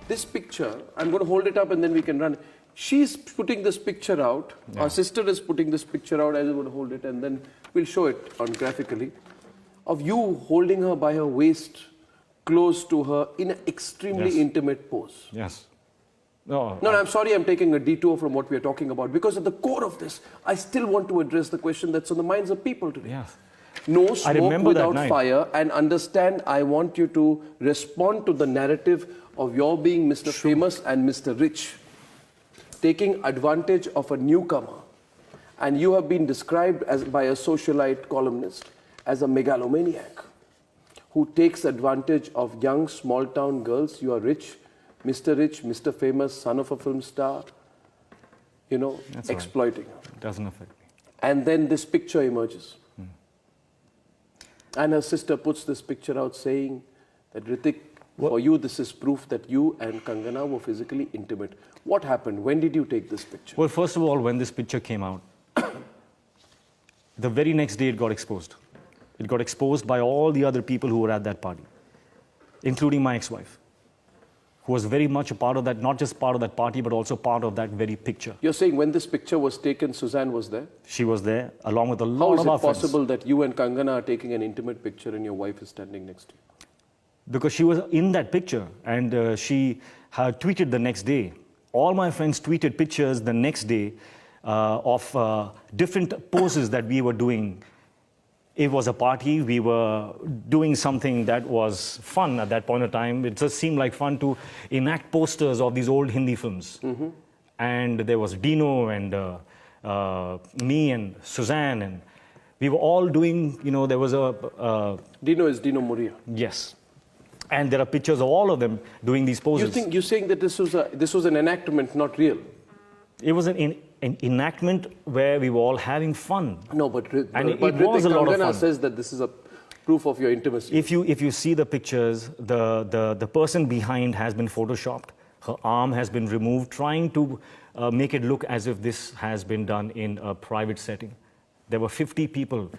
this picture, I'm going to hold it up and then we can run. She's putting this picture out. Our sister is putting this picture out. I'm going to hold it and then we'll show it on graphically. Of you holding her by her waist, close to her in an extremely intimate pose. Yes. No, I'm sorry I'm taking a detour from what we are talking about, because at the core of this, I still want to address the question that's on the minds of people today. Yes. No smoke without fire, and understand, I want you to respond to the narrative of your being Mr. Famous and Mr. Rich, taking advantage of a newcomer. And you have been described as, by a socialite columnist, as a megalomaniac who takes advantage of young small-town girls. You are rich, Mr. Famous, son of a film star, you know, that's exploiting her. It doesn't affect me. And then this picture emerges. And her sister puts this picture out saying that, Hrithik, for you, this is proof that you and Kangana were physically intimate. What happened? When did you take this picture? Well, first of all, when this picture came out, the very next day it got exposed. It got exposed by all the other people who were at that party, including my ex-wife, who was very much a part of that, not just part of that party, but also part of that very picture. You're saying when this picture was taken, Suzanne was there? She was there, along with a lot of our friends. How is it possible that you and Kangana are taking an intimate picture and your wife is standing next to you? Because she was in that picture, and she had tweeted the next day. All my friends tweeted pictures the next day of different poses that we were doing. It was a party, we were doing something that was fun at that point of time. It just seemed like fun to enact posters of these old Hindi films. And there was Dino and me and Suzanne, and we were all doing, you know, there was a... Dino is Dino Moria. Yes. And there are pictures of all of them doing these poses. You're saying that this was an enactment, not real? It was an enactment where we were all having fun. No, but it was a lot of fun. Kangana says that this is a proof of your intimacy. If you see the pictures, the person behind has been photoshopped. Her arm has been removed, trying to make it look as if this has been done in a private setting. There were 50 people,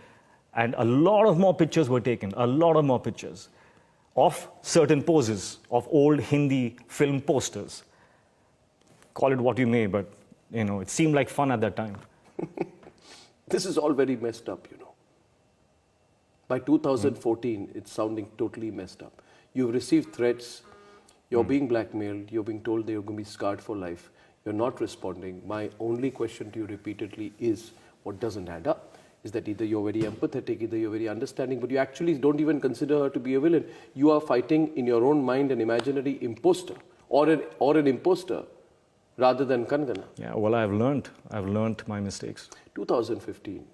and a lot of more pictures were taken, a lot of more pictures of certain poses of old Hindi film posters. Call it what you may, but you know, it seemed like fun at that time. This is all very messed up, you know. By 2014, it's sounding totally messed up. You've received threats, you're being blackmailed, you're being told that you're going to be scarred for life. You're not responding. My only question to you repeatedly is, what doesn't add up is that either you're very empathetic, either you're very understanding, but you actually don't even consider her to be a villain. You are fighting in your own mind an imaginary imposter, or an imposter, rather than Kangana. Yeah, well, I've learned my mistakes. 2015,